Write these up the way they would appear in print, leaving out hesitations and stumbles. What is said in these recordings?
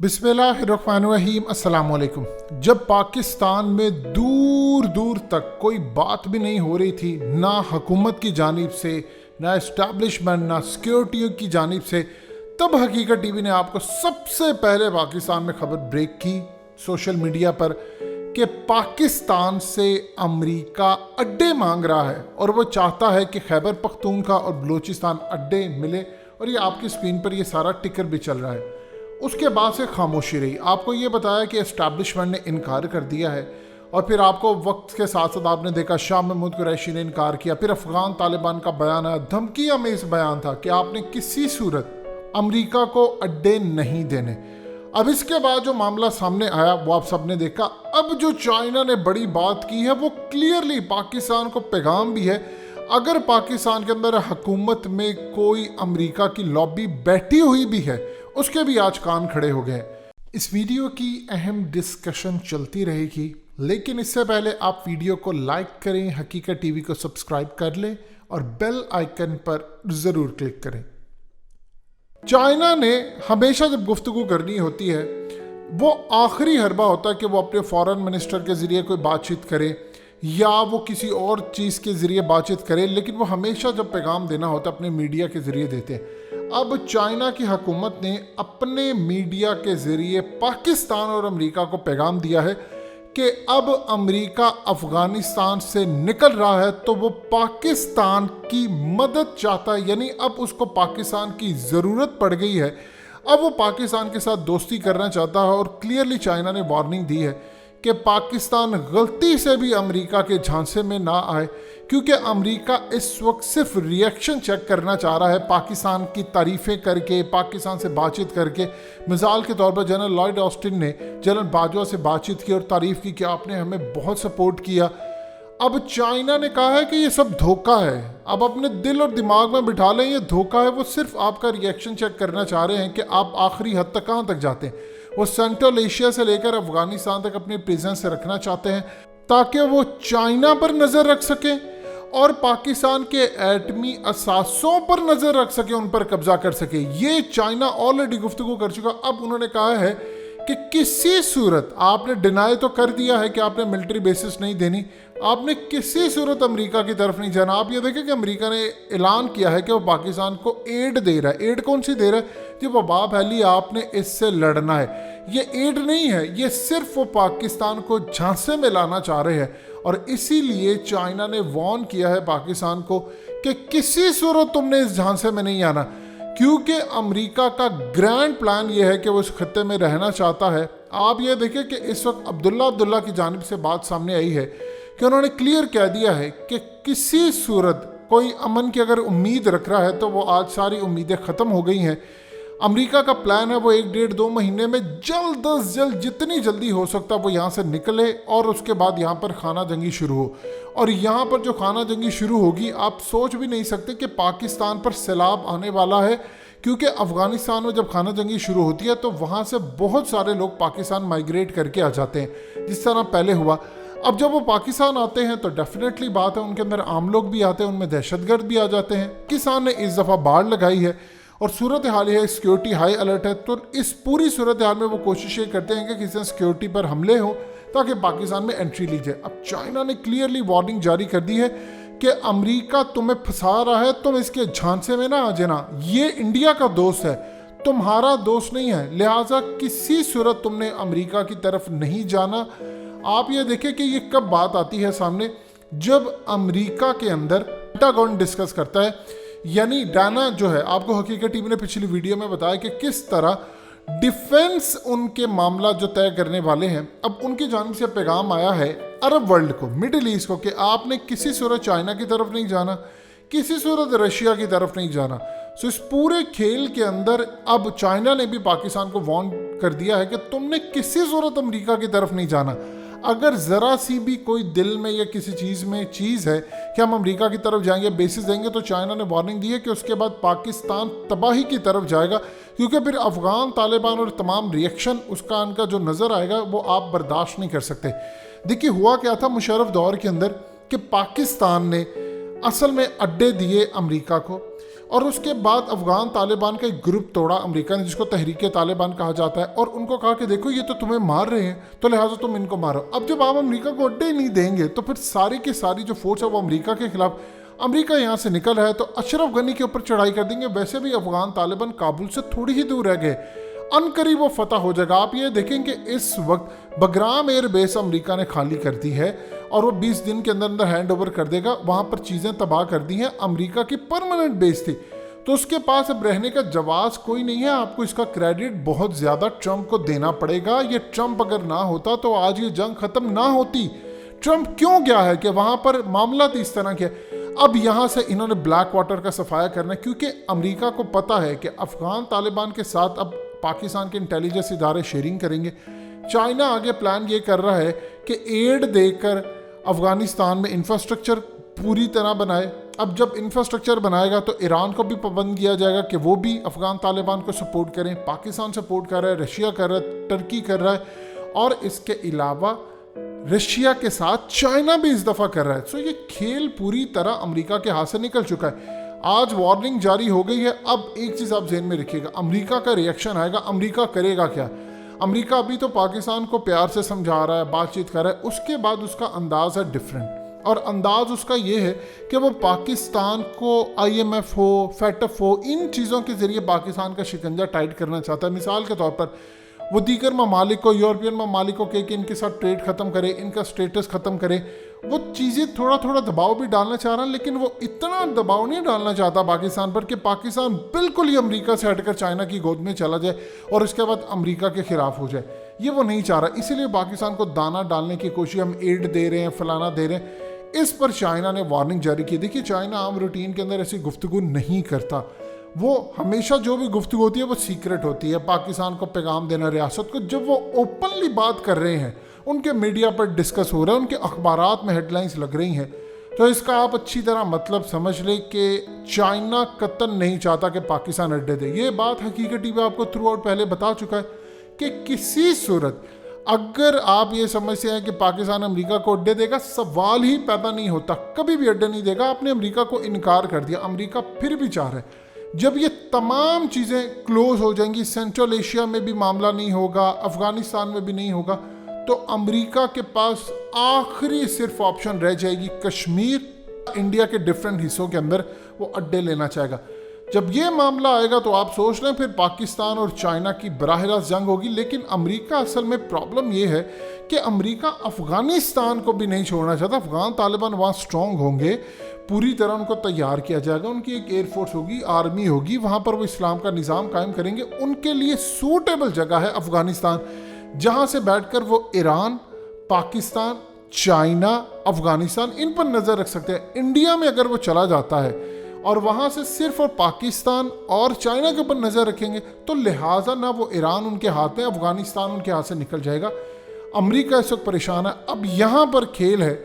بسم اللہ الرحمن الرحیم۔ السلام علیکم۔ جب پاکستان میں دور دور تک کوئی بات بھی نہیں ہو رہی تھی، نہ حکومت کی جانب سے، نہ اسٹیبلشمنٹ، نہ سیکیورٹی کی جانب سے، تب حقیقت ٹی وی نے آپ کو سب سے پہلے پاکستان میں خبر بریک کی سوشل میڈیا پر کہ پاکستان سے امریکہ اڈے مانگ رہا ہے اور وہ چاہتا ہے کہ خیبر پختونخوا اور بلوچستان اڈے ملے، اور یہ آپ کی اسکرین پر یہ سارا ٹکر بھی چل رہا ہے۔ اس کے بعد سے خاموشی رہی۔ آپ کو یہ بتایا کہ اسٹیبلشمنٹ نے انکار کر دیا ہے، اور پھر آپ کو وقت کے ساتھ ساتھ آپ نے دیکھا شاہ محمود قریشی نے انکار کیا، پھر افغان طالبان کا بیان آیا، دھمکی امیز بیان تھا کہ آپ نے کسی صورت امریکہ کو اڈے نہیں دینے۔ اب اس کے بعد جو معاملہ سامنے آیا وہ آپ سب نے دیکھا۔ اب جو چائنا نے بڑی بات کی ہے وہ کلیئرلی پاکستان کو پیغام بھی ہے۔ اگر پاکستان کے اندر حکومت میں کوئی امریکہ کی لابی بیٹھی ہوئی بھی ہے، اس کے بھی آج کان کھڑے ہو گئے۔ اس ویڈیو کی اہم ڈسکشن چلتی رہے گی، لیکن اس سے پہلے آپ ویڈیو کو لائک کریں، حقیقت ٹی وی کو سبسکرائب کر لیں اور بیل آئیکن پر ضرور کلک کریں۔ چائنا نے ہمیشہ جب گفتگو کرنی ہوتی ہے، وہ آخری حربہ ہوتا ہے کہ وہ اپنے فارن منسٹر کے ذریعے کوئی بات چیت کرے یا وہ کسی اور چیز کے ذریعے بات چیت کرے، لیکن وہ ہمیشہ جب پیغام دینا ہوتا ہے اپنے میڈیا کے ذریعے دیتے ہیں۔ اب چائنا کی حکومت نے اپنے میڈیا کے ذریعے پاکستان اور امریکہ کو پیغام دیا ہے کہ اب امریکہ افغانستان سے نکل رہا ہے تو وہ پاکستان کی مدد چاہتا ہے، یعنی اب اس کو پاکستان کی ضرورت پڑ گئی ہے، اب وہ پاکستان کے ساتھ دوستی کرنا چاہتا ہے۔ اور کلیئرلی چائنا نے وارننگ دی ہے کہ پاکستان غلطی سے بھی امریکہ کے جھانسے میں نہ آئے، کیونکہ امریکہ اس وقت صرف ریئیکشن چیک کرنا چاہ رہا ہے، پاکستان کی تعریفیں کر کے، پاکستان سے بات چیت کر کے۔ مثال کے طور پر جنرل لائیڈ آسٹن نے جنرل باجوہ سے بات چیت کی اور تعریف کی کہ آپ نے ہمیں بہت سپورٹ کیا۔ اب چائنا نے کہا ہے کہ یہ سب دھوکہ ہے، اب اپنے دل اور دماغ میں بٹھا لیں یہ دھوکہ ہے، وہ صرف آپ کا ریئیکشن چیک کرنا چاہ رہے ہیں کہ آپ آخری حد تک کہاں تک جاتے ہیں۔ وہ سینٹرل ایشیا سے لے کر افغانستان تک اپنی پریزنس رکھنا چاہتے ہیں تاکہ وہ چائنا پر نظر رکھ سکیں اور پاکستان کے ایٹمی اثاثوں پر نظر رکھ سکیں، ان پر قبضہ کر سکیں۔ یہ چائنا آلریڈی گفتگو کر چکا۔ اب انہوں نے کہا ہے کہ کسی صورت آپ نے ڈینائی تو کر دیا ہے کہ آپ نے ملٹری بیسس نہیں دینی، آپ نے کسی صورت امریکہ کی طرف نہیں جانا۔ آپ یہ دیکھیں کہ امریکہ نے اعلان کیا ہے کہ وہ پاکستان کو ایڈ دے رہا ہے۔ ایڈ کون سی دے رہا ہے؟ جی وبا پھیلی، آپ نے اس سے لڑنا ہے۔ یہ ایڈ نہیں ہے، یہ صرف وہ پاکستان کو جھانسے میں لانا چاہ رہے ہیں، اور اسی لیے چائنا نے وارن کیا ہے پاکستان کو کہ کسی صورت تم نے اس جھانسے میں نہیں آنا، کیونکہ امریکہ کا گرینڈ پلان یہ ہے کہ وہ اس خطے میں رہنا چاہتا ہے۔ آپ یہ دیکھیں کہ اس وقت عبداللہ کی جانب سے بات سامنے آئی ہے کہ انہوں نے کلیئر کہہ دیا ہے کہ کسی صورت کوئی امن کی اگر امید رکھ رہا ہے تو وہ آج ساری امیدیں ختم ہو گئی ہیں۔ امریکہ کا پلان ہے وہ 1-1.5-2 مہینے میں جلد از جلد جتنی جلدی ہو سکتا وہ یہاں سے نکلے، اور اس کے بعد یہاں پر خانہ جنگی شروع ہو۔ اور یہاں پر جو خانہ جنگی شروع ہوگی، آپ سوچ بھی نہیں سکتے کہ پاکستان پر سیلاب آنے والا ہے، کیونکہ افغانستان میں جب خانہ جنگی شروع ہوتی ہے تو وہاں سے بہت سارے لوگ پاکستان مائیگریٹ کر کے آ جاتے ہیں، جس طرح پہلے ہوا۔ اب جب وہ پاکستان آتے ہیں تو ڈیفینیٹلی بات ہے ان کے اندر عام لوگ بھی آتے ہیں، ان میں دہشت گرد بھی آ جاتے ہیں۔ کسان نے اس دفعہ باڑ لگائی ہے اور صورتحال یہ ہے سیکیورٹی ہائی الرٹ ہے، تو اس پوری صورتحال میں وہ کوششیں کرتے ہیں کہ کسی نے سیکیورٹی پر حملے ہوں تاکہ پاکستان میں انٹری لی جائے۔ اب چائنا نے کلیئرلی وارننگ جاری کر دی ہے کہ امریکہ تمہیں پھنسا رہا ہے، تم اس کے جھانسے میں نہ آ جانا، یہ انڈیا کا دوست ہے، تمہارا دوست نہیں ہے، لہٰذا کسی صورت تم نے امریکہ کی طرف نہیں جانا۔ آپ یہ دیکھیں کہ یہ کب بات آتی ہے سامنے، جب امریکہ کے اندر پینٹاگون ڈسکس کرتا ہے، یعنی ڈانا جو ہے، آپ کو حقیقت ٹی وی نے پچھلی ویڈیو میں بتایا کہ کس طرح ڈیفنس ان کے معاملہ جو طے کرنے والے ہیں۔ اب ان کی جانب سے پیغام آیا ہے عرب ورلڈ کو، مڈل ایسٹ کو، کہ آپ نے کسی صورت چائنا کی طرف نہیں جانا، کسی صورت رشیا کی طرف نہیں جانا۔ سو اس پورے کھیل کے اندر اب چائنا نے بھی پاکستان کو وارن کر دیا ہے کہ تم نے کسی صورت امریکہ کی طرف نہیں جانا۔ اگر ذرا سی بھی کوئی دل میں یا کسی چیز میں چیز ہے کہ ہم امریکہ کی طرف جائیں گے، بیسس دیں گے، تو چائنا نے وارننگ دی ہے کہ اس کے بعد پاکستان تباہی کی طرف جائے گا، کیونکہ پھر افغان طالبان اور تمام ریئیکشن اس کا ان کا جو نظر آئے گا وہ آپ برداشت نہیں کر سکتے۔ دیکھیے ہوا کیا تھا مشرف دور کے اندر کہ پاکستان نے اصل میں اڈے دیے امریکہ کو، اور اس کے بعد افغان طالبان کا ایک گروپ توڑا امریکہ نے، جس کو تحریک طالبان کہا جاتا ہے، اور ان کو کہا کہ دیکھو یہ تو تمہیں مار رہے ہیں تو لہٰذا تم ان کو مارو۔ اب جب آپ امریکہ کو اڈے نہیں دیں گے تو پھر ساری کی ساری جو فورس ہے وہ امریکہ کے خلاف، امریکہ یہاں سے نکل رہا ہے تو اشرف غنی کے اوپر چڑھائی کر دیں گے۔ ویسے بھی افغان طالبان کابل سے تھوڑی ہی دور رہ گئے، ان قریب وہ فتح ہو جائے گا۔ آپ یہ دیکھیں کہ اس وقت بگرام ایئر بیس امریکہ نے خالی کر دی ہے اور وہ 20 دن کے اندر اندر ہینڈ اوور کر دے گا۔ وہاں پر چیزیں تباہ کر دی ہیں، امریکہ کی پرماننٹ بیس تھی، تو اس کے پاس اب رہنے کا جواز کوئی نہیں ہے۔ آپ کو اس کا کریڈٹ بہت زیادہ ٹرمپ کو دینا پڑے گا۔ یہ ٹرمپ اگر نہ ہوتا تو آج یہ جنگ ختم نہ ہوتی۔ ٹرمپ کیوں گیا ہے کہ وہاں پر معاملات اس طرح کے، اب یہاں سے انہوں نے بلیک واٹر کا صفایا کرنا ہے، کیونکہ امریکہ کو پتا ہے کہ افغان طالبان کے ساتھ اب پاکستان کے انٹیلیجنس ادارے شیئرنگ کریں گے۔ چائنا آگے پلان یہ کر رہا ہے کہ ایڈ دے کر افغانستان میں انفراسٹرکچر پوری طرح بنائے۔ اب جب انفراسٹرکچر بنائے گا تو ایران کو بھی پابند کیا جائے گا کہ وہ بھی افغان طالبان کو سپورٹ کریں۔ پاکستان سپورٹ کر رہا ہے، رشیا کر رہا ہے، ٹرکی کر رہا ہے، اور اس کے علاوہ رشیا کے ساتھ چائنا بھی اس دفعہ کر رہا ہے۔ سو یہ کھیل پوری طرح امریکہ کے ہاتھ سے نکل چکا ہے۔ آج وارننگ جاری ہو گئی ہے۔ اب ایک چیز آپ ذہن میں رکھیے گا، امریکہ کا ریئیکشن آئے گا۔ امریکہ کرے گا کیا؟ امریکہ ابھی تو پاکستان کو پیار سے سمجھا رہا ہے، بات چیت کر رہا ہے، اس کے بعد اس کا انداز ہے ڈیفرنٹ، اور انداز اس کا یہ ہے کہ وہ پاکستان کو IMF ہو، FATF ہو، ان چیزوں کے ذریعے پاکستان کا شکنجہ ٹائٹ کرنا چاہتا ہے۔ مثال کے طور پر وہ دیگر ممالک کو، یورپین ممالک کو کہ ان کے ساتھ ٹریڈ ختم کرے، ان کا سٹیٹس ختم کرے، وہ چیزیں تھوڑا تھوڑا دباؤ بھی ڈالنا چاہ رہا ہے، لیکن وہ اتنا دباؤ نہیں ڈالنا چاہتا پاکستان پر کہ پاکستان بالکل ہی امریکہ سے ہٹ کر چائنا کی گود میں چلا جائے اور اس کے بعد امریکہ کے خلاف ہو جائے۔ یہ وہ نہیں چاہ رہا، اسی لیے پاکستان کو دانہ ڈالنے کی کوشش، ہم ایڈ دے رہے ہیں، فلانا دے رہے ہیں، اس پر چائنا نے وارننگ جاری کی۔ دیکھیے چائنا عام روٹین کے اندر ایسی گفتگو نہیں کرتا، وہ ہمیشہ جو بھی گفتگو ہوتی ہے وہ سیکرٹ ہوتی ہے۔ پاکستان کو پیغام دینا ریاست کو، جب وہ اوپنلی بات کر رہے ہیں، ان کے میڈیا پر ڈسکس ہو رہا ہے، ان کے اخبارات میں ہیڈ لائنز لگ رہی ہیں، تو اس کا آپ اچھی طرح مطلب سمجھ لیں کہ چائنا قطعاً نہیں چاہتا کہ پاکستان اڈے دے۔ یہ بات حقیقت میں آپ کو تھرو آؤٹ پہلے بتا چکا ہے کہ کسی صورت اگر آپ یہ سمجھتے ہیں کہ پاکستان امریکہ کو اڈے دے گا، سوال ہی پیدا نہیں ہوتا، کبھی بھی اڈے نہیں دے گا۔ آپ نے امریکہ کو انکار کر دیا، امریکہ پھر بھی چاہ رہا ہے جب یہ تمام چیزیں کلوز ہو جائیں گی، سینٹرل ایشیا میں بھی معاملہ نہیں ہوگا، افغانستان میں بھی نہیں ہوگا، تو امریکہ کے پاس آخری صرف آپشن رہ جائے گی کشمیر، انڈیا کے ڈیفرنٹ حصوں کے اندر وہ اڈے لینا چاہے گا۔ جب یہ معاملہ آئے گا تو آپ سوچ لیں پھر پاکستان اور چائنا کی براہ راست جنگ ہوگی۔ لیکن امریکہ اصل میں پرابلم یہ ہے کہ امریکہ افغانستان کو بھی نہیں چھوڑنا چاہتا۔ افغان طالبان وہاں سٹرونگ ہوں گے، پوری طرح ان کو تیار کیا جائے گا، ان کی ایک ایئر فورس ہوگی، آرمی ہوگی، وہاں پر وہ اسلام کا نظام قائم کریں گے۔ ان کے لیے سوٹیبل جگہ ہے افغانستان، جہاں سے بیٹھ کر وہ ایران، پاکستان، چائنا، افغانستان ان پر نظر رکھ سکتے ہیں۔ انڈیا میں اگر وہ چلا جاتا ہے اور وہاں سے صرف اور پاکستان اور چائنا کے اوپر نظر رکھیں گے تو لہٰذا نہ وہ ایران ان کے ہاتھ میں، افغانستان ان کے ہاتھ سے نکل جائے گا۔ امریکہ اس وقت پریشان ہے۔ اب یہاں پر کھیل ہے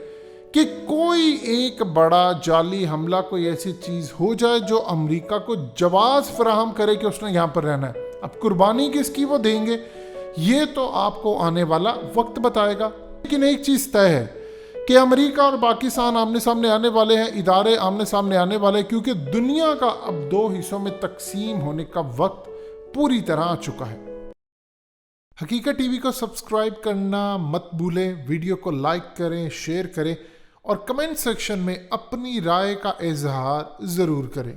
کہ کوئی ایک بڑا جعلی حملہ، کوئی ایسی چیز ہو جائے جو امریکہ کو جواز فراہم کرے کہ اس نے یہاں پر رہنا ہے۔ اب قربانی کس کی وہ دیں گے یہ تو آپ کو آنے والا وقت بتائے گا، لیکن ایک چیز طے ہے کہ امریکہ اور پاکستان آمنے سامنے آنے والے ہیں، ادارے آمنے سامنے آنے والے ہیں، کیونکہ دنیا کا اب دو حصوں میں تقسیم ہونے کا وقت پوری طرح آ چکا ہے۔ حقیقت ٹی وی کو سبسکرائب کرنا مت بھولیں، ویڈیو کو لائک کریں، شیئر کریں اور کمنٹ سیکشن میں اپنی رائے کا اظہار ضرور کریں۔